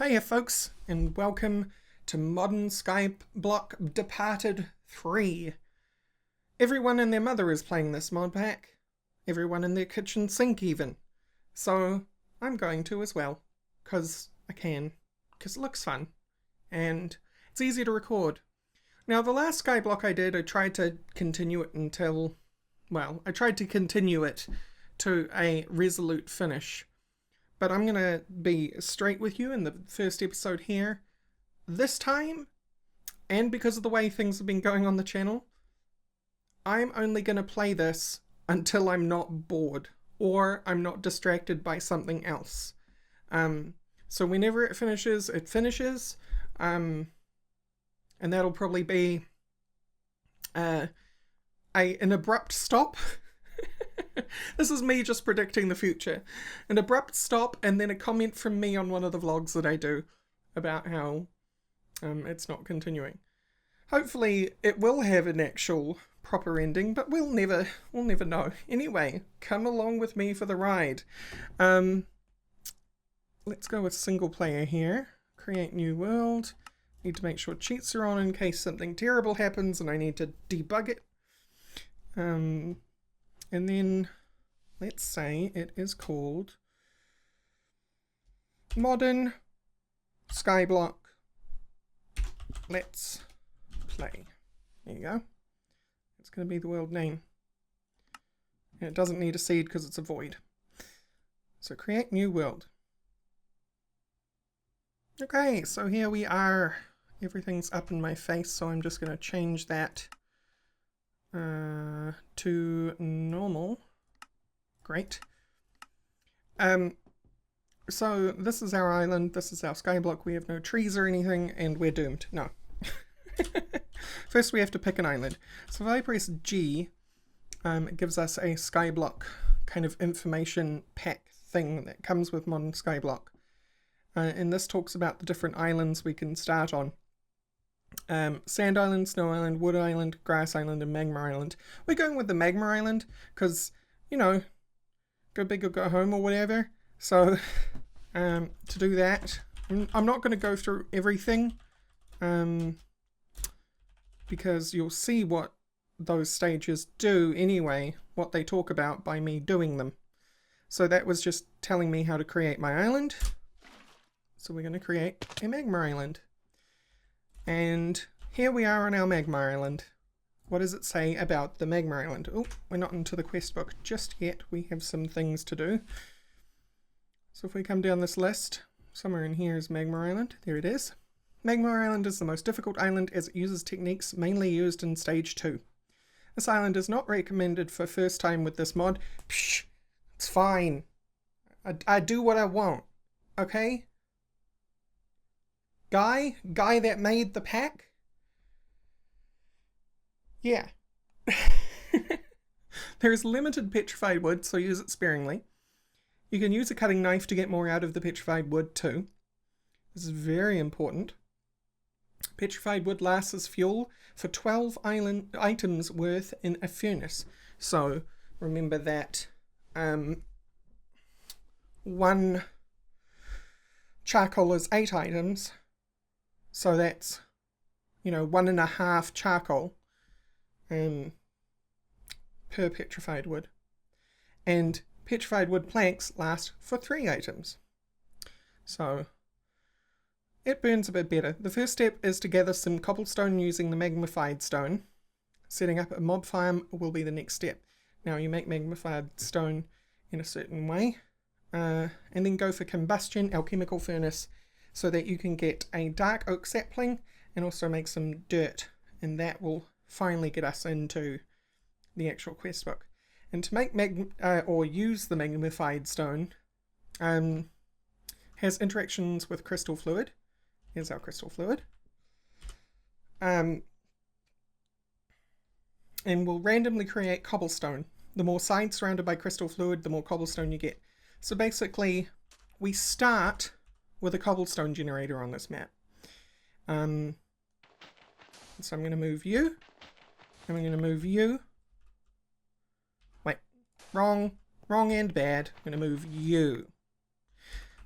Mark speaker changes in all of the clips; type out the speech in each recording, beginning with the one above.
Speaker 1: Hiya folks, and welcome to Modern Skyblock Departed 3. Everyone and their mother is playing this mod pack. Everyone in their kitchen sink even. So I'm going to as well, because I can, because it looks fun, and it's easy to record. Now the last Skyblock I did, I tried to continue it until, well, I tried to continue it to a resolute finish. But I'm going to be straight with you in the first episode here. This time, and because of the way things have been going on the channel, I'm only going to play this until I'm not bored, or I'm not distracted by something else. So whenever it finishes, and that'll probably be an abrupt stop. This is me just predicting the future. An abrupt stop and then a comment from me on one of the vlogs that I do about how it's not continuing. Hopefully it will have an actual proper ending, but we'll never know. Anyway, come along with me for the ride. Let's go with single player here. Create new world. Need to make sure cheats are on in case something terrible happens and I need to debug it. And then, let's say it is called Modern Skyblock Let's Play. There you go. It's going to be the world name. And it doesn't need a seed because it's a void. So create new world. Okay, so here we are. Everything's up in my face, so I'm just going to change that to normal. Great. So this is our island, this is our skyblock, we have no trees or anything, and we're doomed. No. First we have to pick an island. So if I press G, it gives us a skyblock kind of information pack thing that comes with Modern Skyblock. And this talks about the different islands we can start on. Sand Island, Snow Island, Wood Island, Grass Island, and Magma Island. We're going with the Magma Island because, you know, go big or go home or whatever. So, to do that, I'm not going to go through everything, because you'll see what those stages do anyway, what they talk about by me doing them. So that was just telling me how to create my island. So we're going to create a Magma Island. And here we are on our Magma Island. What does it say about the Magma Island? Oh, we're not into the quest book just yet. We have some things to do. So if we come down this list, somewhere in here is Magma Island. There it is. Magma Island is the most difficult island as it uses techniques mainly used in Stage 2. This island is not recommended for first time with this mod. Psh, it's fine. I do what I want. Okay? Guy that made the pack? Yeah. There is limited petrified wood, so use it sparingly. You can use a cutting knife to get more out of the petrified wood too. This is very important. Petrified wood lasts as fuel for 12 items worth in a furnace. So remember that one charcoal is 8 items. So that's, you know, 1.5 charcoal per petrified wood. And petrified wood planks last for 3 items. So it burns a bit better. The first step is to gather some cobblestone using the magnified stone. Setting up a mob farm will be the next step. Now you make magnified stone in a certain way. And then go for combustion, alchemical furnace, so that you can get a dark oak sapling and also make some dirt, and that will finally get us into the actual quest book. And to make or use the magnified stone has interactions with crystal fluid. Here's our crystal fluid. And will randomly create cobblestone. The more sides surrounded by crystal fluid, the more cobblestone you get. So basically, we start with a cobblestone generator on this map. So I'm going to move you. And I'm going to move you. Wait, wrong and bad. I'm going to move you.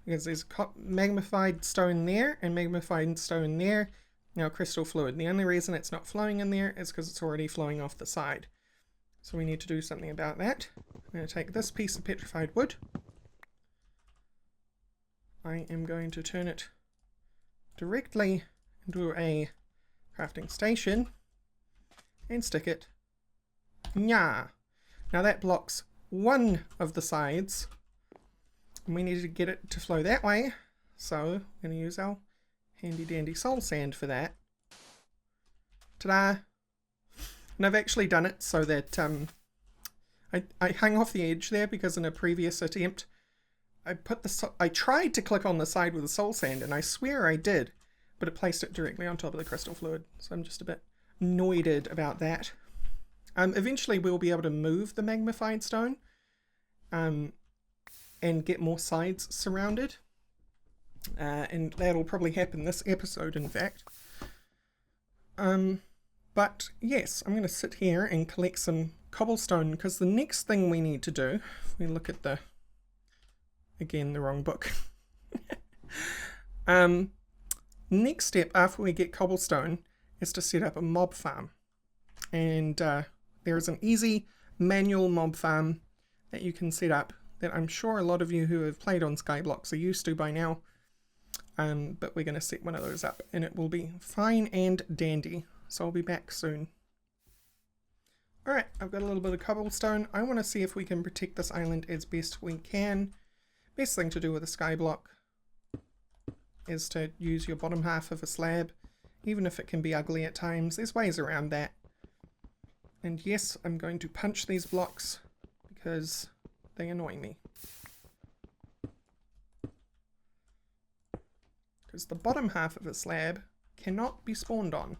Speaker 1: because there's magnified stone there and magnified stone there. Now crystal fluid. The only reason it's not flowing in there is because it's already flowing off the side. So we need to do something about that. I'm going to take this piece of petrified wood. I am going to turn it directly into a crafting station and stick it. Nya! Now that blocks one of the sides. And we need to get it to flow that way. So we're going to use our handy dandy soul sand for that. Ta-da! And I've actually done it so that I hung off the edge there because in a previous attempt I tried to click on the side with the soul sand and I swear I did, but it placed it directly on top of the crystal fluid. So I'm just a bit annoyed about that. Eventually we'll be able to move the magnified stone and get more sides surrounded. And that'll probably happen this episode, in fact. But yes, I'm going to sit here and collect some cobblestone, because the next thing we need to do, if we look at the, again, the wrong book. Next step after we get cobblestone is to set up a mob farm. And there is an easy manual mob farm that you can set up that I'm sure a lot of you who have played on Skyblock are used to by now. But we're going to set one of those up and it will be fine and dandy. So I'll be back soon. Alright, I've got a little bit of cobblestone. I want to see if we can protect this island as best we can. Best thing to do with a skyblock is to use your bottom half of a slab, even if it can be ugly at times. There's ways around that. And yes, I'm going to punch these blocks because they annoy me. Because the bottom half of a slab cannot be spawned on.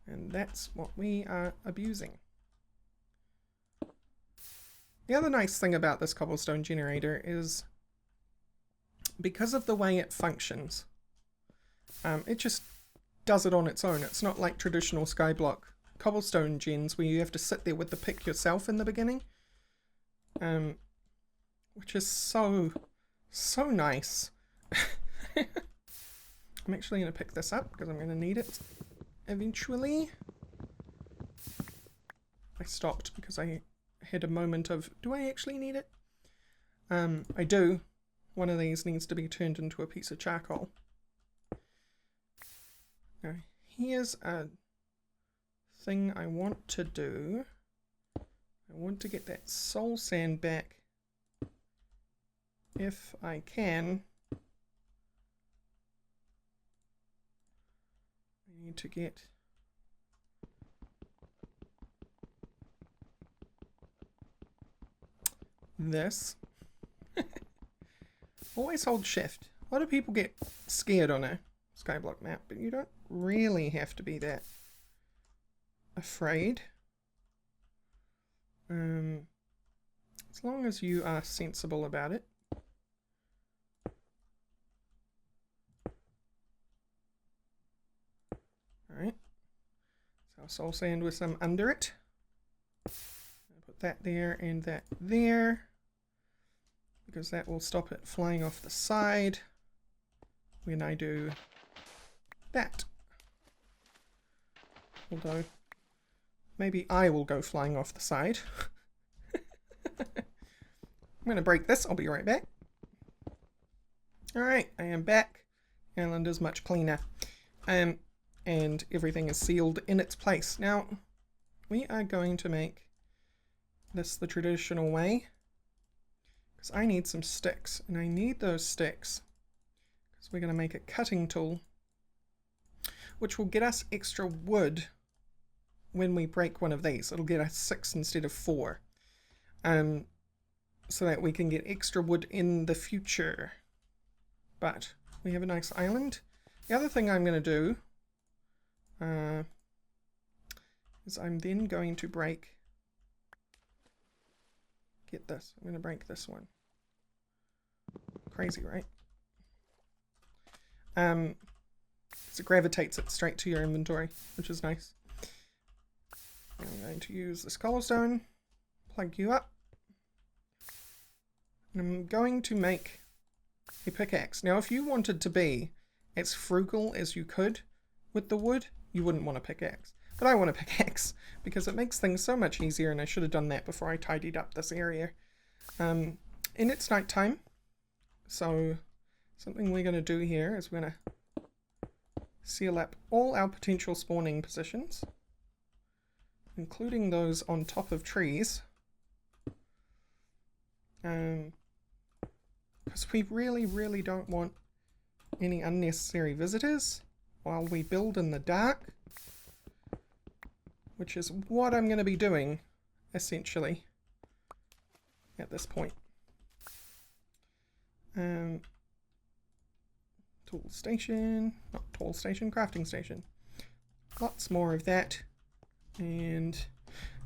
Speaker 1: And that's what we are abusing. The other nice thing about this cobblestone generator is because of the way it functions, it just does it on its own. It's not like traditional Skyblock cobblestone gens where you have to sit there with the pick yourself in the beginning. Which is so nice. I'm actually going to pick this up because I'm going to need it eventually. I stopped because I had a moment of, do I actually need it? I do. One of these needs to be turned into a piece of charcoal. Now, here's a thing I want to do. I want to get that soul sand back if I can. I need to get this. Always hold shift. A lot of people get scared on a Skyblock map, but you don't really have to be that afraid. As long as you are sensible about it. Alright. So our soul sand with some under it. I'll put that there and that there, because that will stop it flying off the side when I do that. Although, maybe I will go flying off the side. I'm going to break this, I'll be right back. Alright, I am back. Island is much cleaner. And everything is sealed in its place. Now, we are going to make this the traditional way. Because I need some sticks, and I need those sticks because we're going to make a cutting tool which will get us extra wood when we break one of these. It'll get us 6 instead of 4, so that we can get extra wood in the future. But we have a nice island. The other thing I'm going to do is I'm then going to break, get this, I'm going to break this one. Crazy, right? So it gravitates it straight to your inventory, which is nice. I'm going to use this cobblestone, plug you up, and I'm going to make a pickaxe. Now, if you wanted to be as frugal as you could with the wood, you wouldn't want a pickaxe. But I want a pickaxe because it makes things so much easier, and I should have done that before I tidied up this area. And it's night time, so something we're going to do here is we're going to seal up all our potential spawning positions, including those on top of trees. Because we really don't want any unnecessary visitors while we build in the dark, which is what I'm going to be doing essentially at this point. Tool station, not tool station, crafting station. Lots more of that, and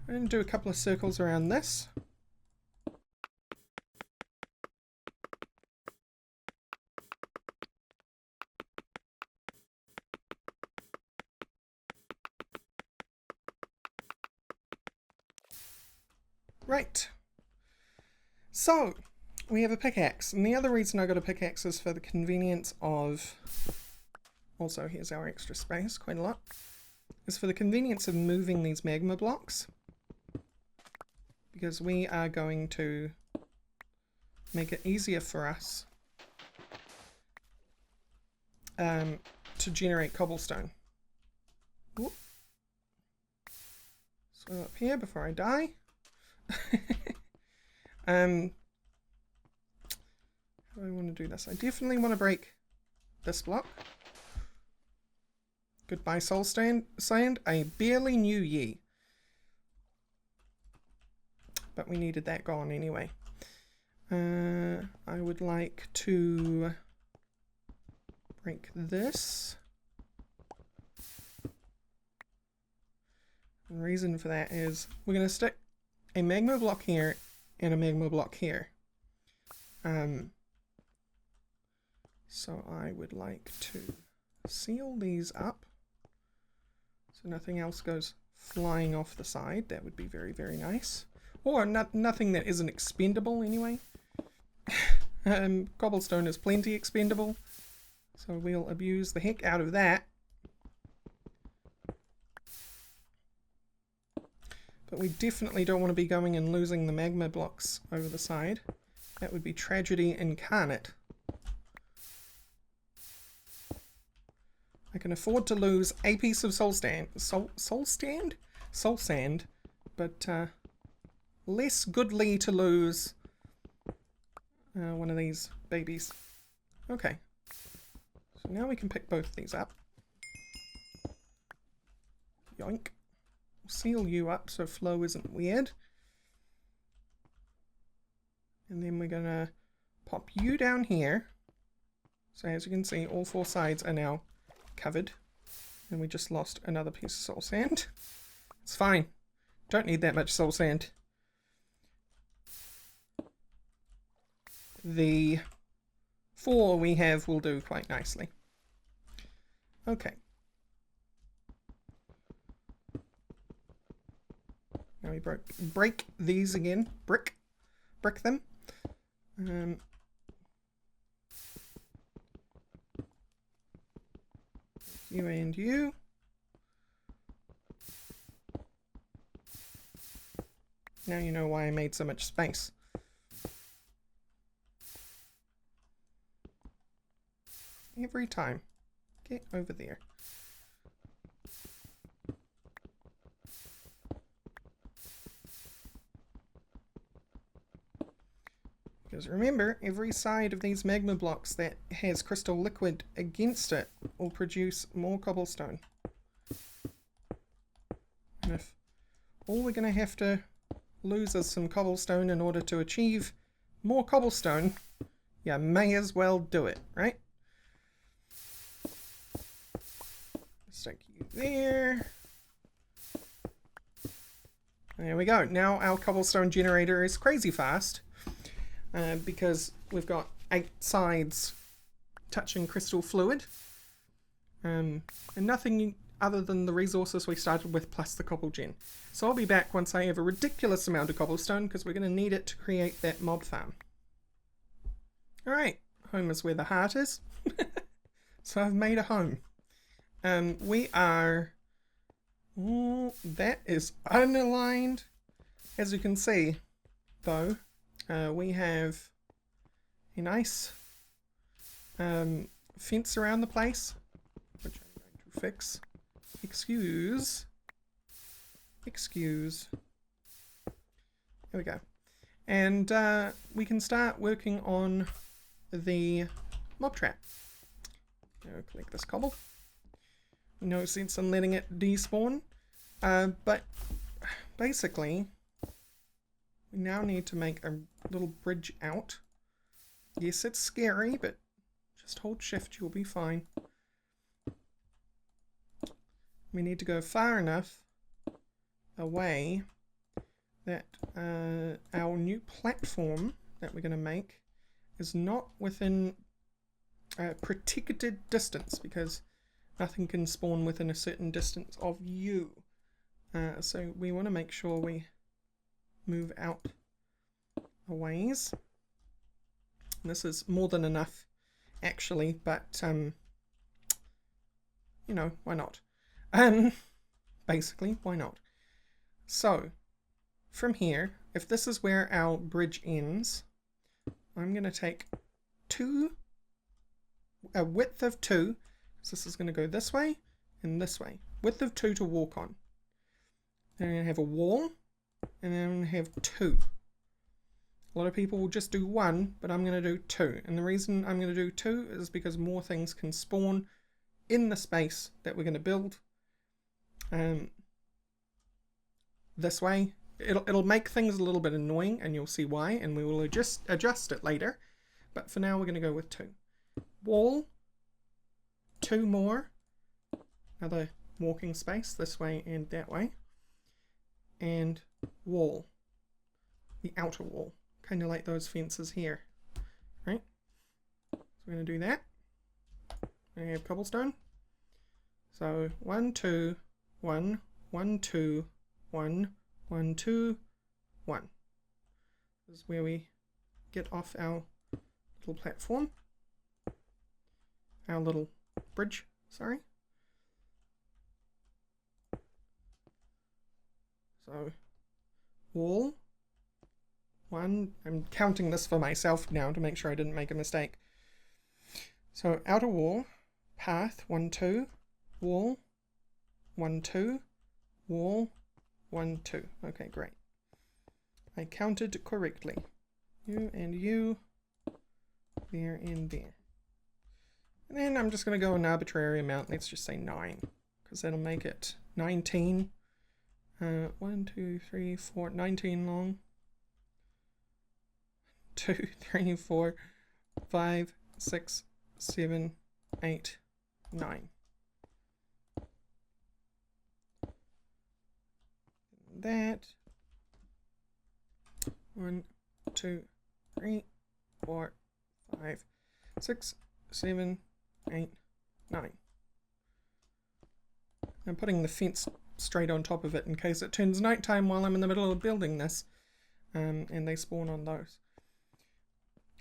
Speaker 1: I'm going to do a couple of circles around this. Right, so we have a pickaxe, and the other reason I got a pickaxe is for the convenience of, also here's our extra space, quite a lot, is for the convenience of moving these magma blocks, because we are going to make it easier for us to generate cobblestone. Whoop. So up here before I die. How do I want to do this? I definitely want to break this block. Goodbye soul sand. I barely knew ye. But we needed that gone anyway. I would like to break this. The reason for that is we're going to stick a magma block here and a magma block here. So I would like to seal these up so nothing else goes flying off the side. That would be very nice. Or nothing that isn't expendable anyway. Cobblestone is plenty expendable, so we'll abuse the heck out of that. But we definitely don't want to be going and losing the magma blocks over the side. That would be tragedy incarnate. I can afford to lose a piece of soul sand, but less goodly to lose one of these babies. Okay, so now we can pick both of these up. Yoink. Seal you up so flow isn't weird. And then we're gonna pop you down here. So as you can see, all four sides are now covered. And we just lost another piece of soul sand. It's fine. Don't need that much soul sand. The 4 we have will do quite nicely. Okay. Now we break these again. Brick them. You and you. Now you know why I made so much space. Every time. Get over there. Because remember, every side of these magma blocks that has crystal liquid against it will produce more cobblestone. And if all we're going to have to lose is some cobblestone in order to achieve more cobblestone, you may as well do it, right? Stick you there. There we go. Now our cobblestone generator is crazy fast. Because we've got 8 sides touching crystal fluid, and nothing other than the resources we started with plus the cobble gen. So I'll be back once I have a ridiculous amount of cobblestone, because we're going to need it to create that mob farm. Alright, Home is where the heart is. So I've made a home. We are... Ooh, that is unaligned. As you can see, though, we have a nice fence around the place, which I'm going to fix. Excuse. There we go. And we can start working on the mob trap. Collect this cobble. No sense in letting it despawn. But basically, we now need to make a little bridge out. Yes, it's scary, but just hold shift, you'll be fine. We need to go far enough away that our new platform that we're going to make is not within a protected distance, because nothing can spawn within a certain distance of you. So we want to make sure we move out a ways. This is more than enough, actually, but you know, why not? Basically, why not? So, from here, if this is where our bridge ends, I'm going to take a width of 2, so this is going to go this way and this way. Width of 2 to walk on. Then I'm going to have a wall, and then I'm going to have 2. A lot of people will just do 1, but I'm going to do 2. And the reason I'm going to do 2 is because more things can spawn in the space that we're going to build. This way, it'll make things a little bit annoying, and you'll see why, and we will adjust it later. But for now, we're going to go with 2. Wall, 2 more, another walking space this way and that way, and wall, the outer wall, kind of like those fences here, right? So we're going to do that. We have cobblestone. So 1, 2, 1, 1, 2, 1, 1, 2, 1. This is where we get off our little platform. Our little bridge, sorry. So, wall. 1. I'm counting this for myself now to make sure I didn't make a mistake. So, outer wall, path, 1, 2, wall, 1, 2, wall, 1, 2. Okay, great. I counted correctly. You and you, there and there. And then I'm just going to go an arbitrary amount. Let's just say 9, because that'll make it 19. 1, 2, 3, 4, 19 long. 2, 3, 4, 5, 6, 7, 8, 9. That. 1, 2, 3, 4, 5, 6, 7, 8, 9. I'm putting the fence straight on top of it in case it turns nighttime while I'm in the middle of building this, and they spawn on those.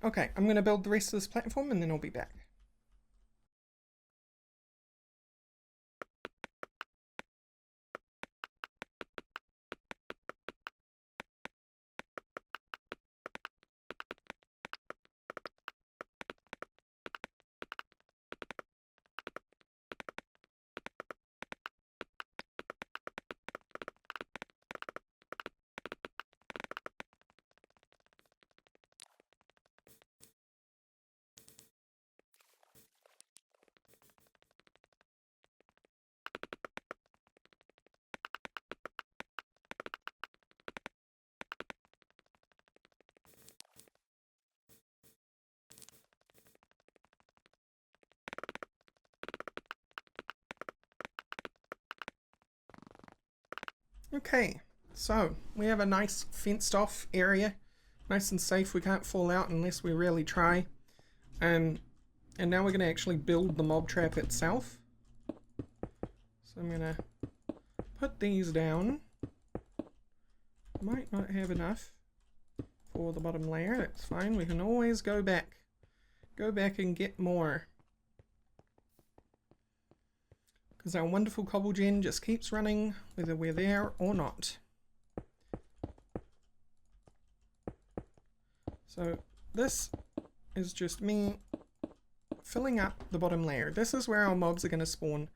Speaker 1: Okay, I'm going to build the rest of this platform and then I'll be back. Okay, so we have a nice fenced off area, nice and safe. We can't fall out unless we really try. And now we're going to actually build the mob trap itself. So I'm going to put these down. Might not have enough for the bottom layer, that's fine. We can always go back go back and get more. Because our wonderful cobble gen just keeps running whether we're there or not. So this is just me filling up the bottom layer. This is where our mobs are going to spawn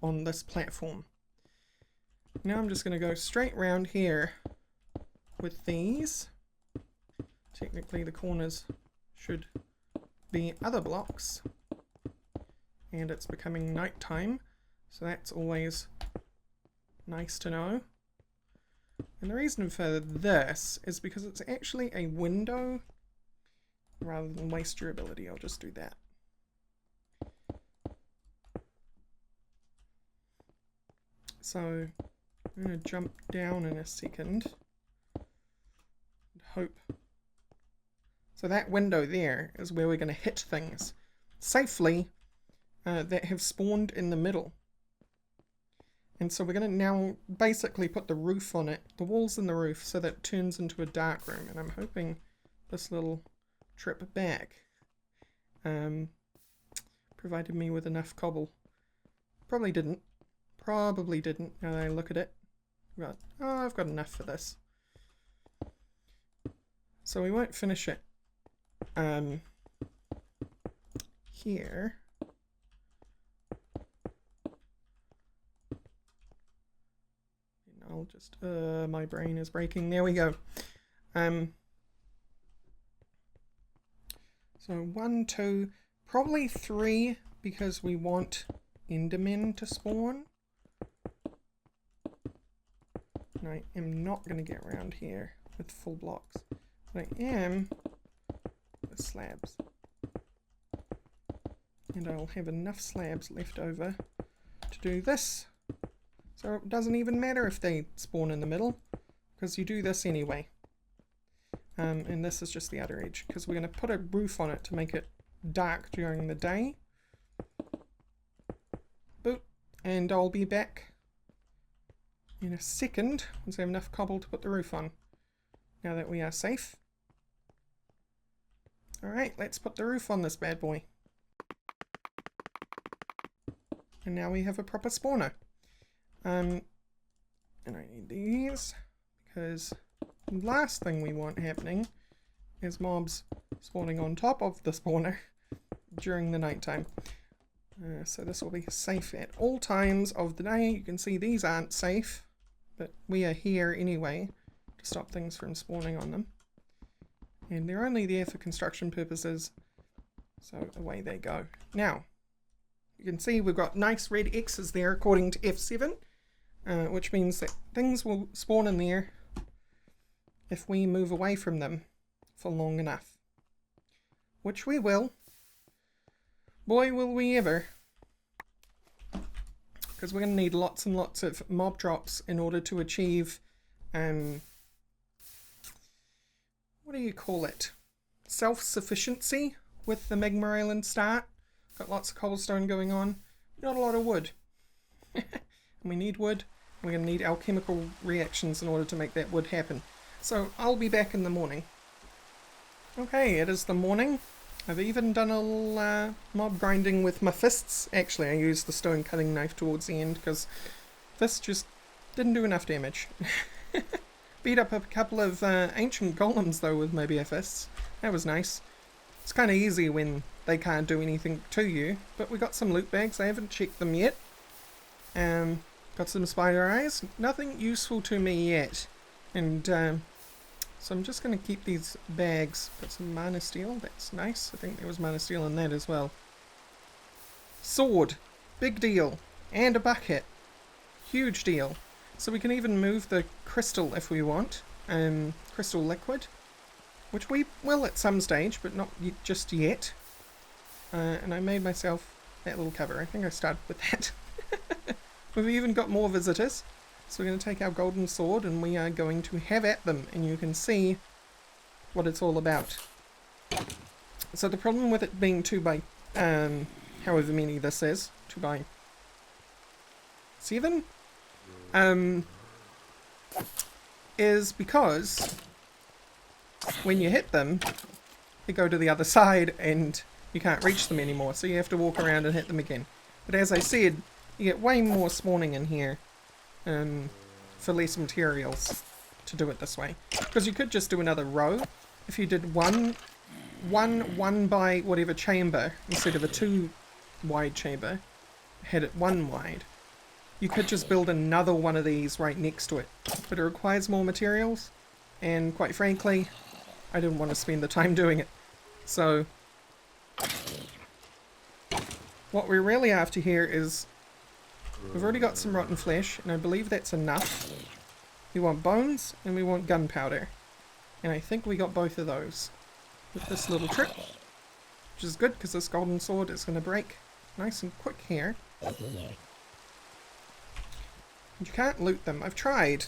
Speaker 1: on this platform. Now I'm just going to go straight round here with these. Technically the corners should be other blocks. And it's becoming nighttime, so that's always nice to know. And the reason for this is because it's actually a window rather than waste durability. I'll just do that. So I'm going to jump down in a second and hope. So that window there is where we're going to hit things safely that have spawned in the middle. And so we're going to now basically put the roof on it, the walls and the roof, so that it turns into a dark room. And I'm hoping this little trip back provided me with enough cobble. Probably didn't. Probably didn't, now that I look at it. Right. Oh, I've got enough for this. So we won't finish it here. And I'll just, my brain is breaking. There we go. So 1, 2, probably 3, because we want Endermen to spawn. And I am not going to get around here with full blocks. But I am with slabs. And I'll have enough slabs left over to do this. So it doesn't even matter if they spawn in the middle, because you do this anyway. And this is just the outer edge, because we're going to put a roof on it to make it dark during the day. Boop. And I'll be back in a second once I have enough cobble to put the roof on. Now that we are safe. Alright, let's put the roof on this bad boy. And now we have a proper spawner. And I need these, because the last thing we want happening is mobs spawning on top of the spawner during the nighttime. So this will be safe at all times of the day. You can see these aren't safe, but we are here anyway to stop things from spawning on them. And they're only there for construction purposes, so away they go. Now, you can see we've got nice red X's there according to F7, which means that things will spawn in there if we move away from them for long enough. Which we will. Boy, will we ever. Because we're going to need lots and lots of mob drops in order to achieve, what do you call it? Self-sufficiency with the Magma Island start. Got lots of cobblestone going on. Not a lot of wood. And we need wood. We're going to need alchemical reactions in order to make that wood happen. So I'll be back in the morning. Okay, it is the morning. I've even done a little mob grinding with my fists. Actually, I used the stone cutting knife towards the end because fists just didn't do enough damage. Beat up a couple of ancient golems though with my bare fists. That was nice. It's kind of easy when they can't do anything to you. But we got some loot bags. I haven't checked them yet. Got some spider eyes. Nothing useful to me yet. And so I'm just going to keep these bags. Got some mana steel. That's nice. I think there was mana steel in that as well. Sword. Big deal. And a bucket. Huge deal. So we can even move the crystal if we want. Crystal liquid. Which we will at some stage, but not just yet. And I made myself that little cover. I think I started with that. We've even got more visitors. So we're going to take our golden sword and we are going to have at them. And you can see what it's all about. So the problem with it being 2 by however many this is, 2 by 7, is because when you hit them, they go to the other side and you can't reach them anymore, so you have to walk around and hit them again. But as I said, you get way more spawning in here for less materials to do it this way. Because you could just do another row. If you did one by whatever chamber instead of a 2 wide chamber, had it 1 wide, you could just build another one of these right next to it. But it requires more materials, and quite frankly, I didn't want to spend the time doing it. So what we're really after here is, we've already got some rotten flesh, and I believe that's enough. We want bones, and we want gunpowder. And I think we got both of those with this little trick, which is good because this golden sword is going to break nice and quick here. And you can't loot them. I've tried.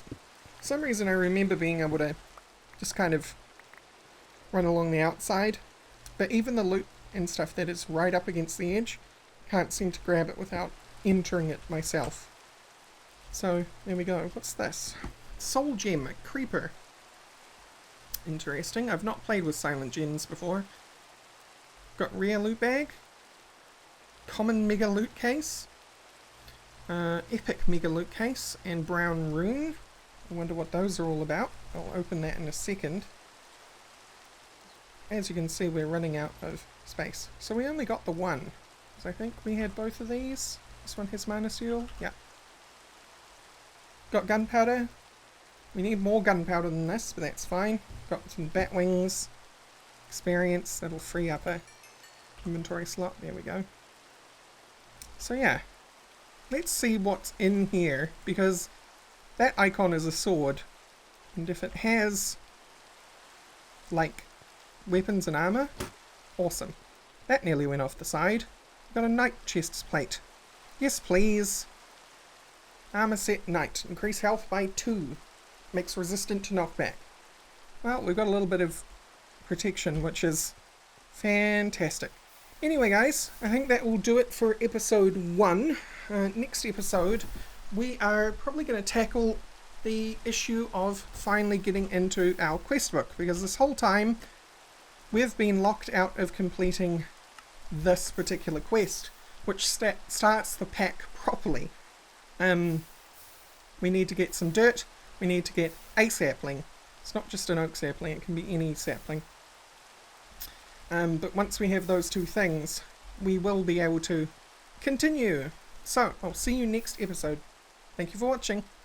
Speaker 1: For some reason I remember being able to just kind of run along the outside, but even the loot and stuff that is right up against the edge, can't seem to grab it without entering it myself. So there we go. What's this? Soul gem, a creeper. Interesting. I've not played with silent gems before. Got rare loot bag, common mega loot case, epic mega loot case, and brown rune. I wonder what those are all about. I'll open that in a second. As you can see, we're running out of space. So we only got the one. So I think we had both of these. This one has mana seal. Yeah. Got gunpowder. We need more gunpowder than this, but that's fine. Got some bat wings. Experience. That'll free up a inventory slot. There we go. So yeah. Let's see what's in here, because that icon is a sword. And if it has, like, weapons and armor, awesome. That nearly went off the side. Got a knight chest plate. Yes, please. Armor set knight. Increase health by 2. Makes resistant to knockback. Well, we've got a little bit of protection, which is fantastic. Anyway, guys, I think that will do it for episode 1. Next episode, we are probably going to tackle the issue of finally getting into our quest book, because this whole time we've been locked out of completing this particular quest, which starts the pack properly. We need to get some dirt, we need to get a sapling. It's not just an oak sapling, it can be any sapling. But once we have those two things, we will be able to continue. So, I'll see you next episode. Thank you for watching.